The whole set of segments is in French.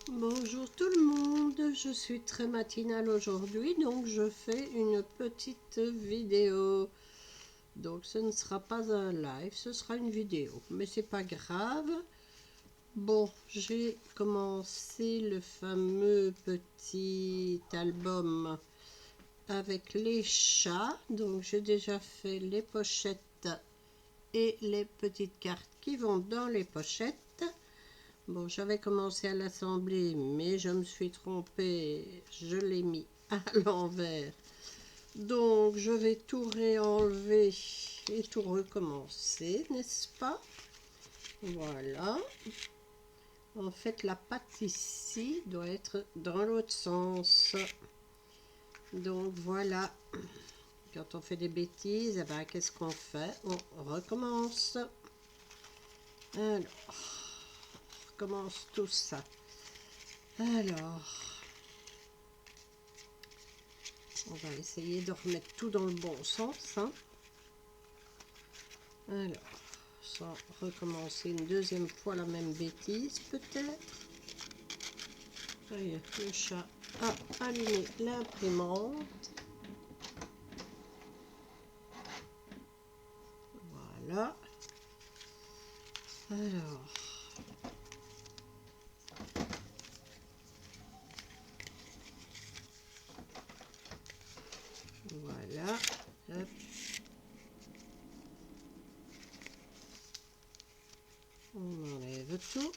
Bonjour tout le monde, je suis très matinale aujourd'hui, donc je fais une petite vidéo. Donc ce ne sera pas un live, ce sera une vidéo, mais c'est pas grave. Bon, j'ai commencé le fameux petit album avec les chats, donc j'ai déjà fait les pochettes et les petites cartes qui vont dans les pochettes. Bon, j'avais commencé à l'assembler, mais je me suis trompée. Je l'ai mis à l'envers. Donc, je vais tout réenlever et tout recommencer, n'est-ce pas? Voilà. En fait, la patte ici doit être dans l'autre sens. Donc, voilà. Quand on fait des bêtises, eh ben, qu'est-ce qu'on fait? On recommence. Alors, on recommence tout ça. Alors... on va essayer de remettre tout dans le bon sens. Hein. Alors, sans recommencer une deuxième fois la même bêtise, peut-être. Le chat a allumé l'imprimante. Voilà. Alors, voilà. Hop. On enlève tout.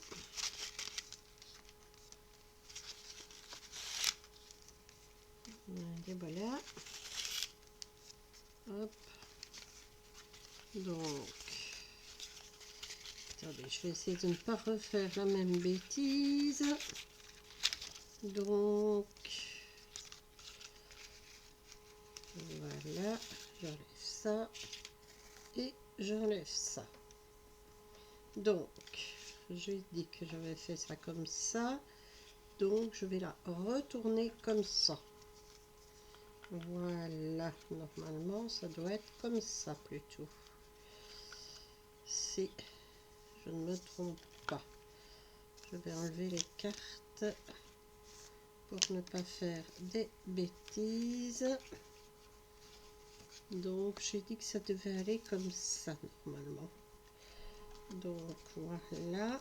Et voilà. Hop. Donc, attendez, je vais essayer de ne pas refaire la même bêtise. Donc, voilà, j'enlève ça et j'enlève ça. Donc, j'ai dit que j'avais fait ça comme ça, donc je vais la retourner comme ça. Voilà, normalement ça doit être comme ça plutôt. Si je ne me trompe pas. Je vais enlever les cartes pour ne pas faire des bêtises. Donc j'ai dit que ça devait aller comme ça normalement. Donc voilà.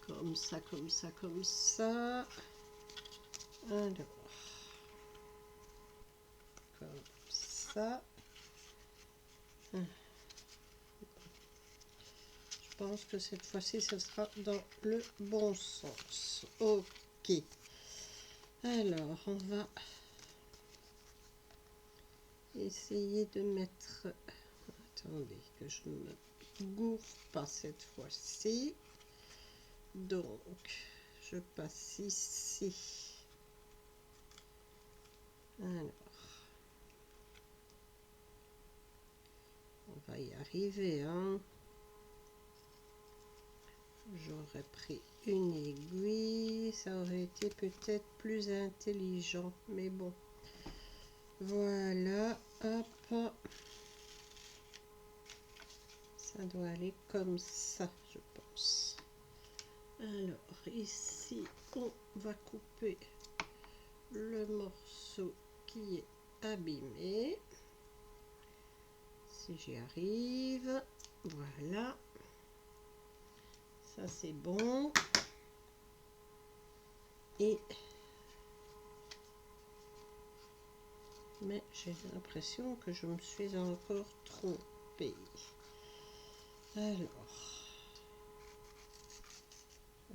Comme ça, comme ça, comme ça. Alors, comme ça. Je pense que cette fois-ci, ce sera dans le bon sens. Ok. Alors, on va essayer de mettre... attendez, que je ne me gourre pas cette fois-ci. Donc, je passe ici. Alors, on va y arriver, hein. J'aurais pris une aiguille, ça aurait été peut-être plus intelligent, mais bon. Voilà, hop. Ça doit aller comme ça, je pense. Alors, ici, on va couper le morceau qui est abîmé. Si j'y arrive, voilà. Ça, c'est bon. Et... mais j'ai l'impression que je me suis encore trompée. Alors...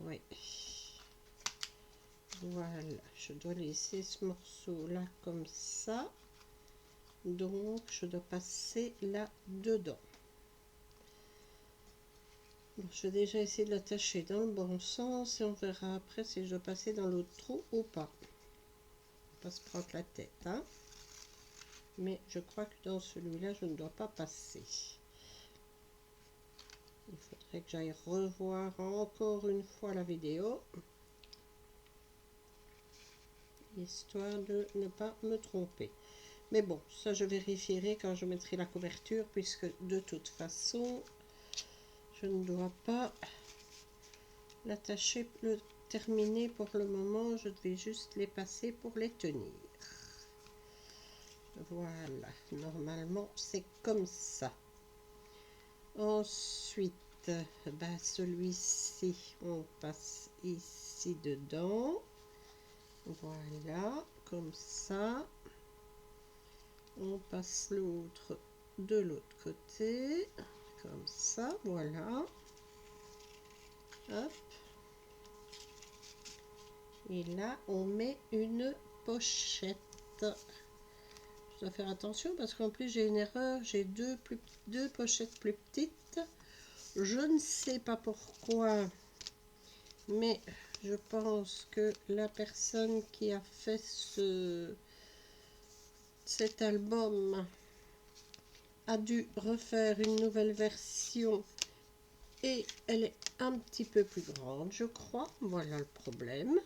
oui. Voilà, je dois laisser ce morceau là comme ça. Donc, je dois passer là dedans. Bon, je vais déjà essayer de l'attacher dans le bon sens et on verra après si je dois passer dans l'autre trou ou pas. On va pas se prendre la tête, hein. Mais je crois que dans celui-là, je ne dois pas passer. Il faudrait que j'aille revoir encore une fois la vidéo, histoire de ne pas me tromper. Mais bon, ça je vérifierai quand je mettrai la couverture, puisque de toute façon, je ne dois pas l'attacher, le terminer pour le moment. Je vais juste les passer pour les tenir. Voilà, normalement c'est comme ça. Ensuite, ben, celui-ci, on passe ici dedans. Voilà, comme ça. On passe l'autre de l'autre côté, comme ça, voilà. Hop. Et là, on met une pochette. Je dois faire attention parce qu'en plus j'ai une erreur, j'ai deux pochettes plus petites. Je ne sais pas pourquoi, mais je pense que la personne qui a fait cet album a dû refaire une nouvelle version et elle est un petit peu plus grande, je crois. Voilà le problème.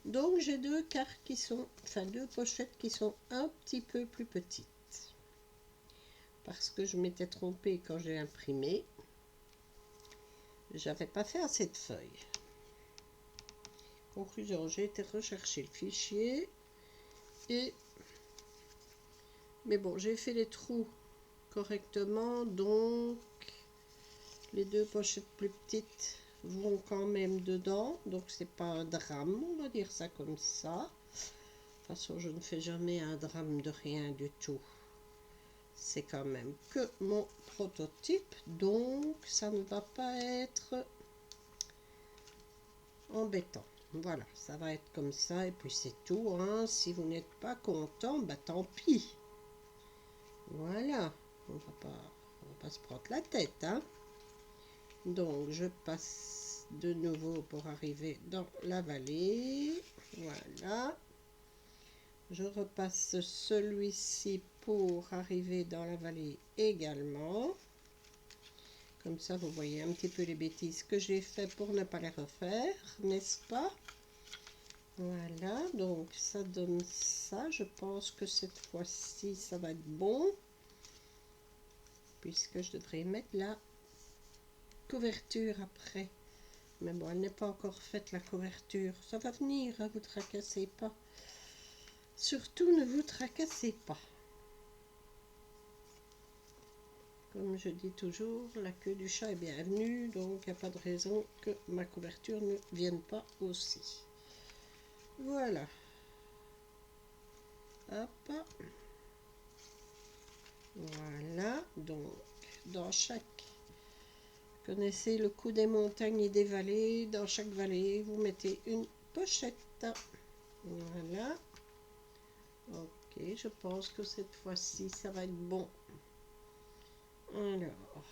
Donc j'ai deux cartes qui sont, enfin deux pochettes qui sont un petit peu plus petites. Parce que je m'étais trompée quand j'ai imprimé. J'avais pas fait assez de feuilles. Conclusion, j'ai été rechercher le fichier. Mais bon, j'ai fait les trous correctement. Donc les deux pochettes plus petites vont quand même dedans, donc c'est pas un drame, on va dire ça comme ça. De toute façon, je ne fais jamais un drame de rien du tout. C'est quand même que mon prototype, donc ça ne va pas être embêtant. Voilà, ça va être comme ça et puis c'est tout, hein. Si vous n'êtes pas content, bah tant pis. Voilà, on va pas se prendre la tête, hein. Donc je passe de nouveau pour arriver dans la vallée. Voilà. Je repasse celui-ci pour arriver dans la vallée également. Comme ça, vous voyez un petit peu les bêtises que j'ai fait pour ne pas les refaire, n'est-ce pas? Voilà, donc ça donne ça. Je pense que cette fois-ci, ça va être bon. Puisque je devrais mettre la couverture après. Mais bon, elle n'est pas encore faite la couverture. Ça va venir, hein, vous tracassez pas. Surtout ne vous tracassez pas. Comme je dis toujours, la queue du chat est bienvenue, donc il n'y a pas de raison que ma couverture ne vienne pas aussi. Voilà. Hop. Voilà. Donc, dans chaque... Connaissez le coup des montagnes et des vallées. Dans chaque vallée, vous mettez une pochette. Voilà. Ok, je pense que cette fois-ci, ça va être bon. Alors,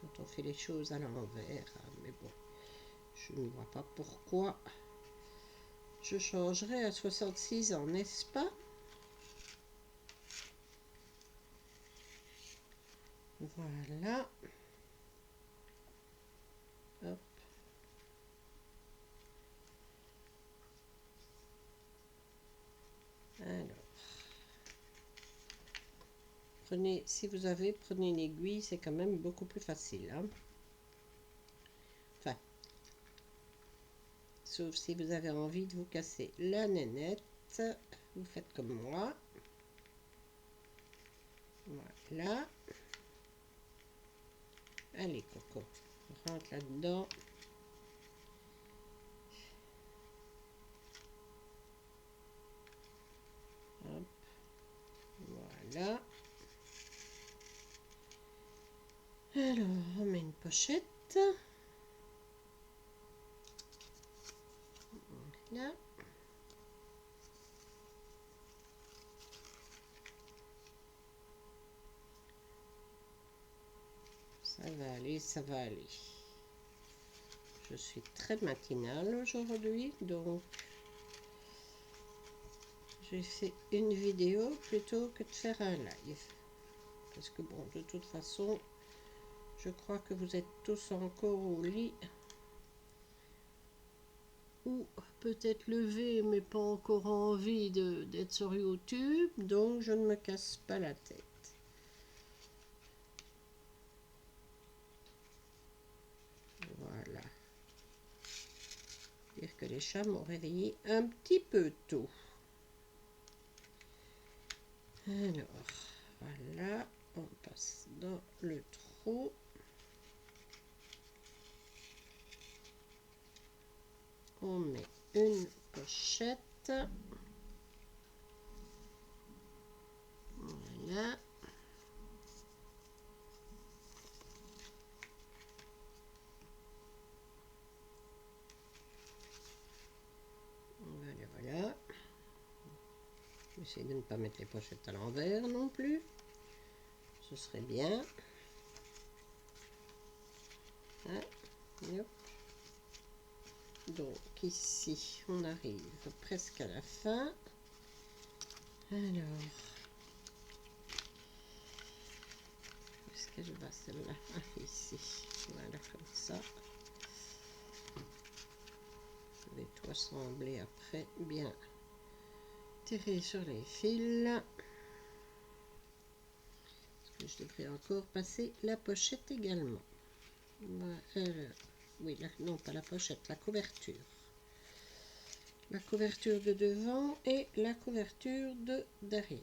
quand on fait les choses à l'envers, hein, mais bon, je ne vois pas pourquoi je changerai à 66 ans, n'est-ce pas? Voilà. Hop. Alors, prenez, si vous avez, prenez une aiguille, c'est quand même beaucoup plus facile, hein. Enfin, sauf si vous avez envie de vous casser la nénette, vous faites comme moi. Voilà. Allez, Coco, rentre là-dedans. Hop. Voilà. Alors, on met une pochette. Là. Ça va aller, ça va aller. Je suis très matinale aujourd'hui, donc j'ai fait une vidéo plutôt que de faire un live. Parce que bon, de toute façon, je crois que vous êtes tous encore au lit. Ou peut-être levés, mais pas encore envie d'être sur YouTube. Donc je ne me casse pas la tête. que les chats m'ont réveillé un petit peu tôt. Alors, voilà, on passe dans le trou. On met une pochette. Voilà. Voilà. J'essaie de ne pas mettre les pochettes à l'envers non plus. Ce serait bien. Hein, hop. Donc ici, on arrive presque à la fin. Alors, où est-ce qu'elle va celle-là? Ah, ici. Voilà, comme ça. Je vais tout assembler après, bien tirer sur les fils. Je devrais encore passer la pochette également. Oui, non, pas la pochette, la couverture. La couverture de devant et la couverture de derrière.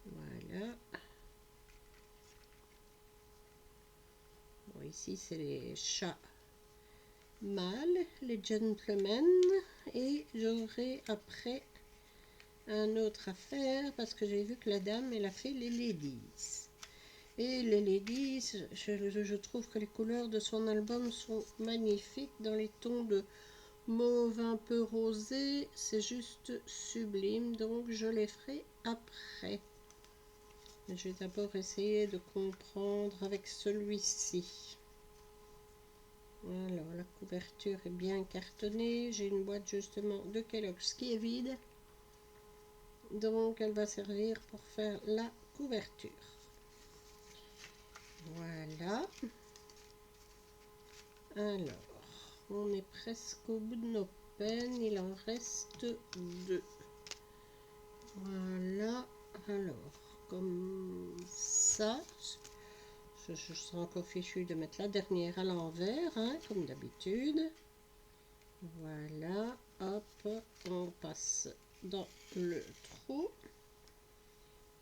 Voilà. Bon, ici, c'est les chats mâles, les gentlemen. Et j'aurai après un autre à faire parce que j'ai vu que la dame, elle a fait les ladies. Et les ladies, je trouve que les couleurs de son album sont magnifiques dans les tons de mauve un peu rosé. C'est juste sublime, donc je les ferai après. Je vais d'abord essayer de comprendre avec celui-ci. Alors, la couverture est bien cartonnée. J'ai une boîte justement de Kellogg's qui est vide. Donc, elle va servir pour faire la couverture. Voilà. Alors, on est presque au bout de nos peines. Il en reste 2. Voilà. Alors, comme ça. Je serai encore fichu de mettre la dernière à l'envers, hein, comme d'habitude. Voilà. Hop. On passe dans le trou.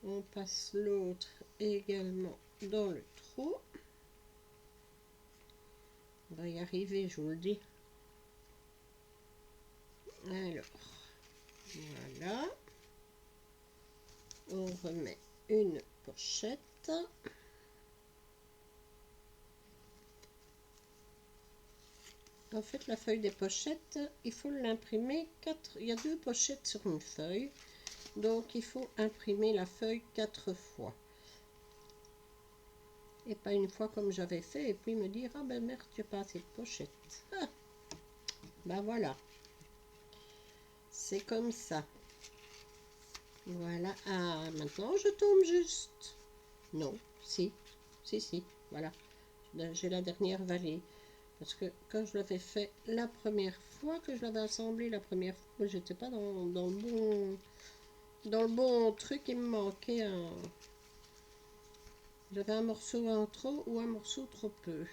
On passe l'autre également dans le trou. On va y arriver, je vous le dis. Alors, voilà. On remet une pochette. En fait, la feuille des pochettes, il faut l'imprimer 4. Il y a 2 pochettes sur une feuille. Donc, il faut imprimer la feuille 4 fois. Et pas une fois comme j'avais fait. Et puis me dire, ah ben merde, tu n'as pas assez de pochettes. Ah, ben voilà. C'est comme ça. Voilà. Ah, maintenant je tombe juste. Non, si. Si. Voilà. J'ai la dernière vallée. Parce que quand je l'avais fait la première fois, que je l'avais assemblé la première fois, j'étais pas dans le bon truc, il me manquait un... J'avais un morceau en trop ou un morceau trop peu.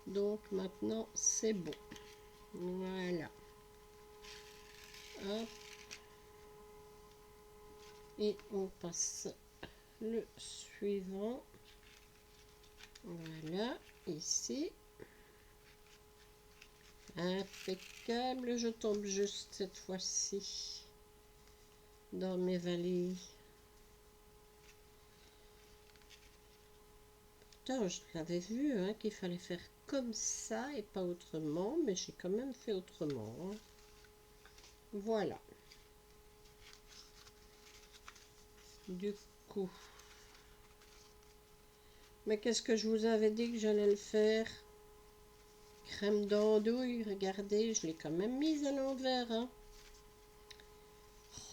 Donc maintenant c'est bon. Voilà. Hop. Et on passe le suivant. Voilà, ici. Impeccable, je tombe juste cette fois-ci dans mes valises. Putain, je l'avais vu, hein, qu'il fallait faire comme ça et pas autrement, mais j'ai quand même fait autrement. Hein. Voilà. Du coup. Mais qu'est-ce que je vous avais dit que j'allais le faire? Crème d'andouille, regardez, je l'ai quand même mise à l'envers. Hein.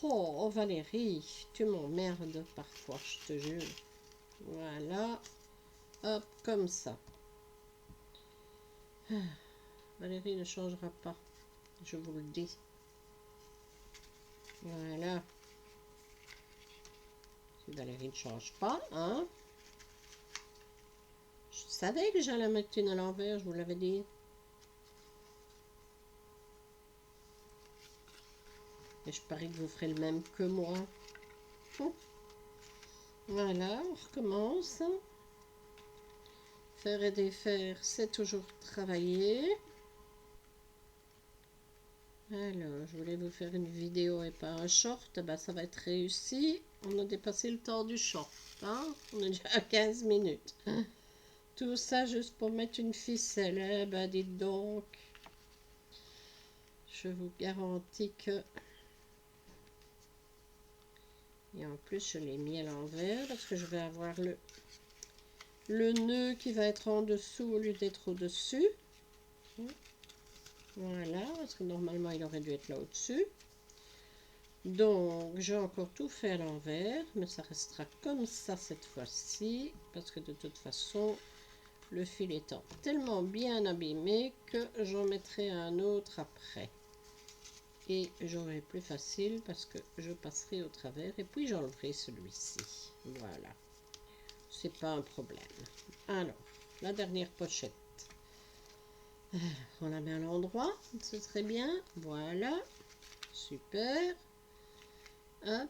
Oh, Valérie, tu m'emmerdes parfois, je te jure. Voilà. Hop, comme ça. Valérie ne changera pas, je vous le dis. Voilà. Si Valérie ne change pas, hein. Je savais que j'allais mettre une à l'envers, je vous l'avais dit. Et je parie que vous ferez le même que moi. Voilà, on recommence. Faire et défaire, c'est toujours travailler. Alors, je voulais vous faire une vidéo et pas un short. Ben, ça va être réussi. On a dépassé le temps du short. Hein? On est déjà à 15 minutes. Tout ça juste pour mettre une ficelle. Eh ben, dites donc. Je vous garantis que... Et en plus, je l'ai mis à l'envers parce que je vais avoir le nœud qui va être en dessous au lieu d'être au-dessus. Voilà, parce que normalement, il aurait dû être là au-dessus. Donc, j'ai encore tout fait à l'envers, mais ça restera comme ça cette fois-ci, parce que de toute façon, le fil étant tellement bien abîmé que j'en mettrai un autre après. Et j'aurai plus facile parce que je passerai au travers et puis j'enlèverai celui-ci. Voilà, c'est pas un problème. Alors, la dernière pochette. On la met à l'endroit, ce serait bien. Voilà, super. Hop.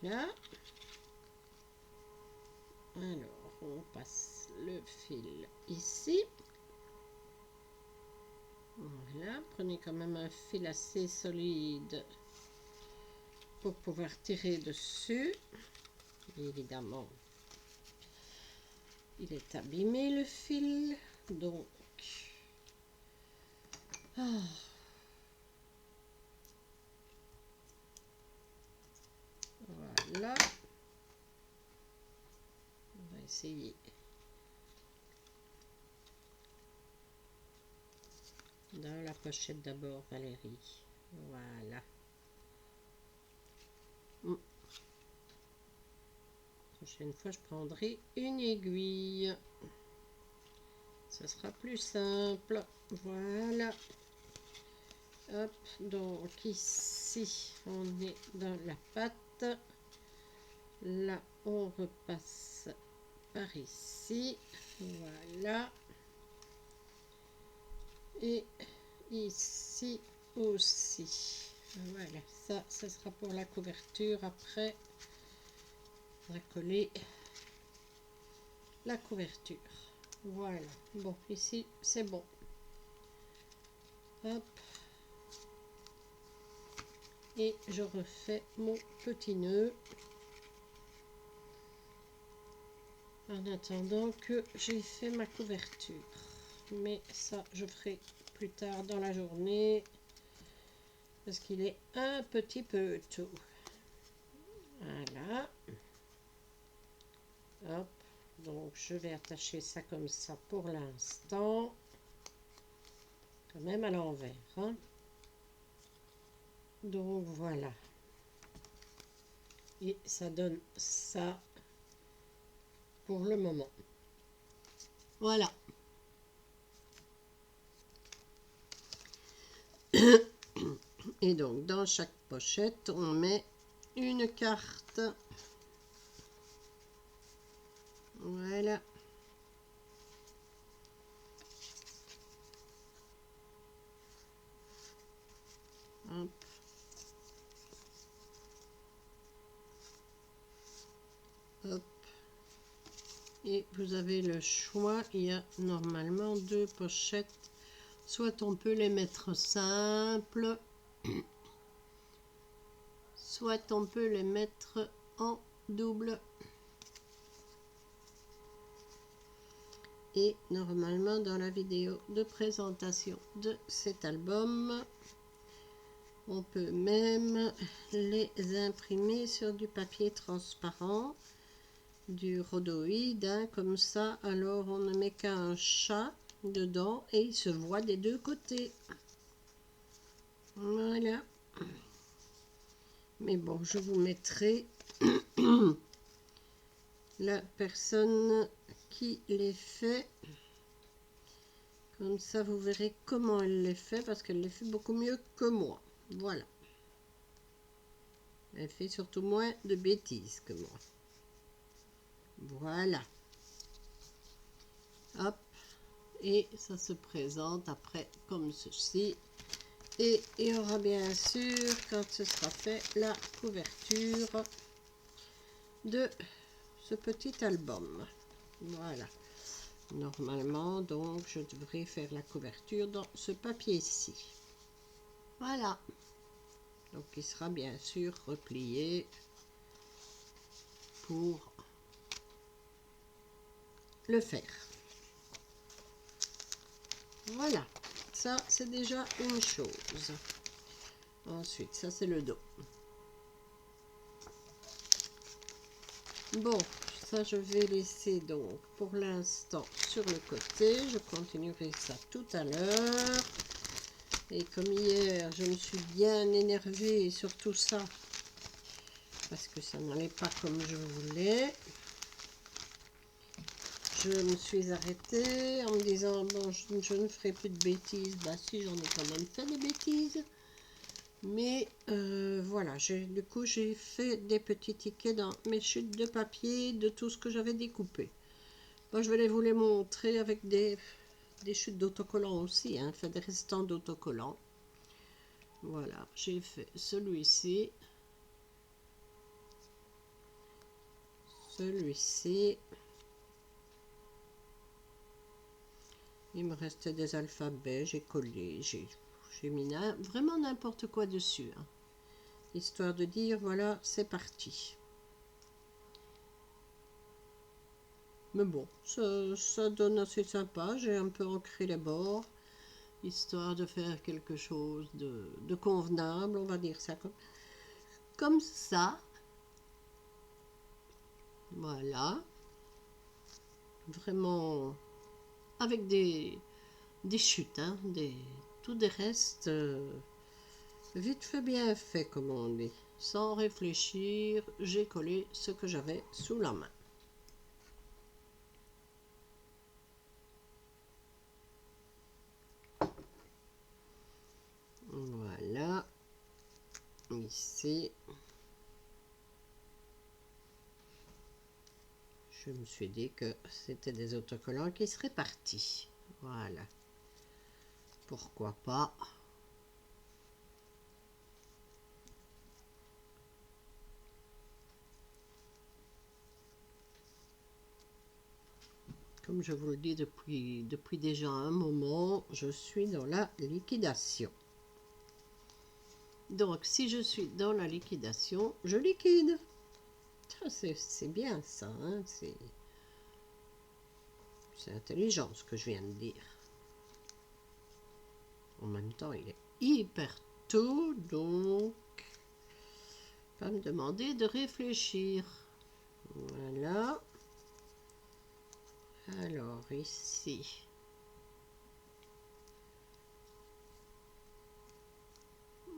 Voilà. Alors, on passe le fil ici. Voilà, prenez quand même un fil assez solide pour pouvoir tirer dessus. Évidemment, il est abîmé le fil, donc... Ah. Voilà. On va essayer. Dans la pochette d'abord, Valérie. Voilà. Prochaine fois, je prendrai une aiguille. Ça sera plus simple. Voilà. Hop, donc ici, on est dans la patte. Là, on repasse par ici. Voilà. Et ici aussi. Voilà, ça sera pour la couverture. Après, on va coller la couverture. Voilà. Bon, ici, c'est bon. Hop. Et je refais mon petit nœud. En attendant que j'ai fait ma couverture. Mais ça, je ferai plus tard dans la journée. Parce qu'il est un petit peu tôt. Voilà. Hop. Donc, je vais attacher ça comme ça pour l'instant. Quand même à l'envers. Hein. Donc, voilà. Et ça donne ça pour le moment. Voilà. Et donc, dans chaque pochette, on met une carte. Voilà. Hop. Hop. Et vous avez le choix. Il y a normalement deux pochettes. Soit on peut les mettre simples, soit on peut les mettre en double. Et normalement dans la vidéo de présentation de cet album, on peut même les imprimer sur du papier transparent, du rhodoïde, hein, comme ça. Alors on ne met qu'un chat dedans et il se voit des deux côtés. Voilà. Mais bon, je vous mettrai la personne qui les fait. Comme ça, vous verrez comment elle les fait, parce qu'elle les fait beaucoup mieux que moi. Voilà. Elle fait surtout moins de bêtises que moi. Voilà. Hop. et ça se présente après comme ceci. Et il y aura bien sûr, quand ce sera fait, la couverture de ce petit album. Voilà. Normalement, donc, je devrais faire la couverture dans ce papier-ci. Voilà. Donc, il sera bien sûr replié pour le faire. Voilà. Ça, c'est déjà une chose. Ensuite, ça, c'est le dos. Bon, ça, je vais laisser donc pour l'instant sur le côté. Je continuerai ça tout à l'heure. Et comme hier, je me suis bien énervée sur tout ça. Parce que ça n'allait pas comme je voulais. Je me suis arrêtée en me disant, bon, je ne ferai plus de bêtises. Bah si, j'en ai quand même fait des bêtises. Mais voilà, du coup, j'ai fait des petits tickets dans mes chutes de papier de tout ce que j'avais découpé. Bon, je vais vous les montrer avec des chutes d'autocollants aussi, hein, fait des restants d'autocollants. Voilà, j'ai fait celui-ci. Celui-ci. Il me restait des alphabets, j'ai collé, j'ai mis vraiment n'importe quoi dessus. Hein. Histoire de dire, voilà, c'est parti. Mais bon, ça donne assez sympa. J'ai un peu ancré les bords, histoire de faire quelque chose de convenable, on va dire ça comme ça. Voilà. Vraiment avec des chutes, hein, tout des restes vite fait bien fait, comme on dit. Sans réfléchir, j'ai collé ce que j'avais sous la main. Voilà. Ici. Je me suis dit que c'était des autocollants qui seraient partis. Voilà. Pourquoi pas. Comme je vous le dis depuis déjà un moment, je suis dans la liquidation. Donc, si je suis dans la liquidation, je liquide. C'est bien ça, hein, c'est intelligent ce que je viens de dire. En même temps, il est hyper tôt, donc pas me demander de réfléchir. Voilà. Alors ici,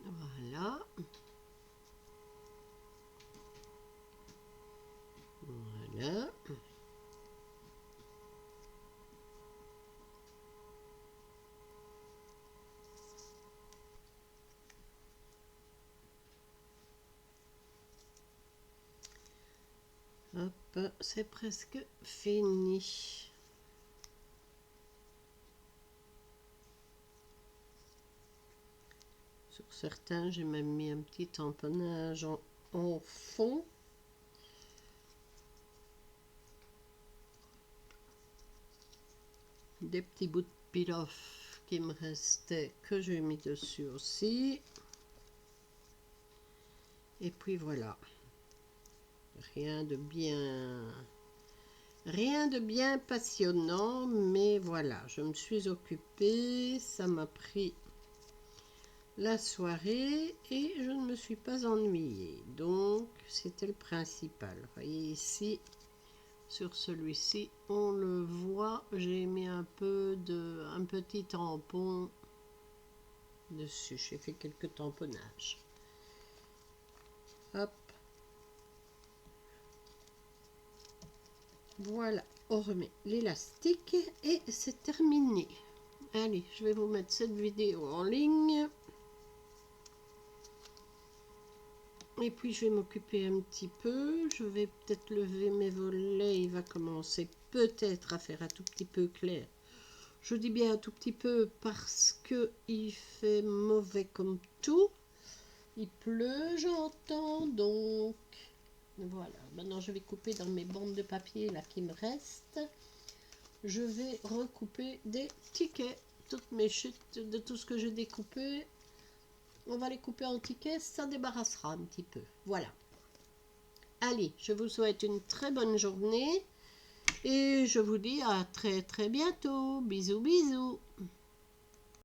voilà. Voilà. Hop, c'est presque fini. Sur certains, j'ai même mis un petit tamponnage en fond. Des petits bouts de peel-off qui me restaient que j'ai mis dessus aussi. Et puis voilà. Rien de bien passionnant, mais voilà, je me suis occupée, ça m'a pris la soirée et je ne me suis pas ennuyée, donc c'était le principal. Vous voyez ici, sur celui-ci, on le voit, j'ai mis un petit tampon dessus, j'ai fait quelques tamponnages. Hop. Voilà, on remet l'élastique et c'est terminé. Allez, je vais vous mettre cette vidéo en ligne. Et puis je vais m'occuper un petit peu. Je vais peut-être lever mes volets. Il va commencer peut-être à faire un tout petit peu clair. Je dis bien un tout petit peu parce que il fait mauvais comme tout. Il pleut, j'entends, donc voilà. Maintenant, je vais couper dans mes bandes de papier là qui me restent. Je vais recouper des tickets. Toutes mes chutes de tout ce que j'ai découpé, on va les couper en tickets, ça débarrassera un petit peu. Voilà. Allez, je vous souhaite une très bonne journée et je vous dis à très très bientôt. Bisous bisous.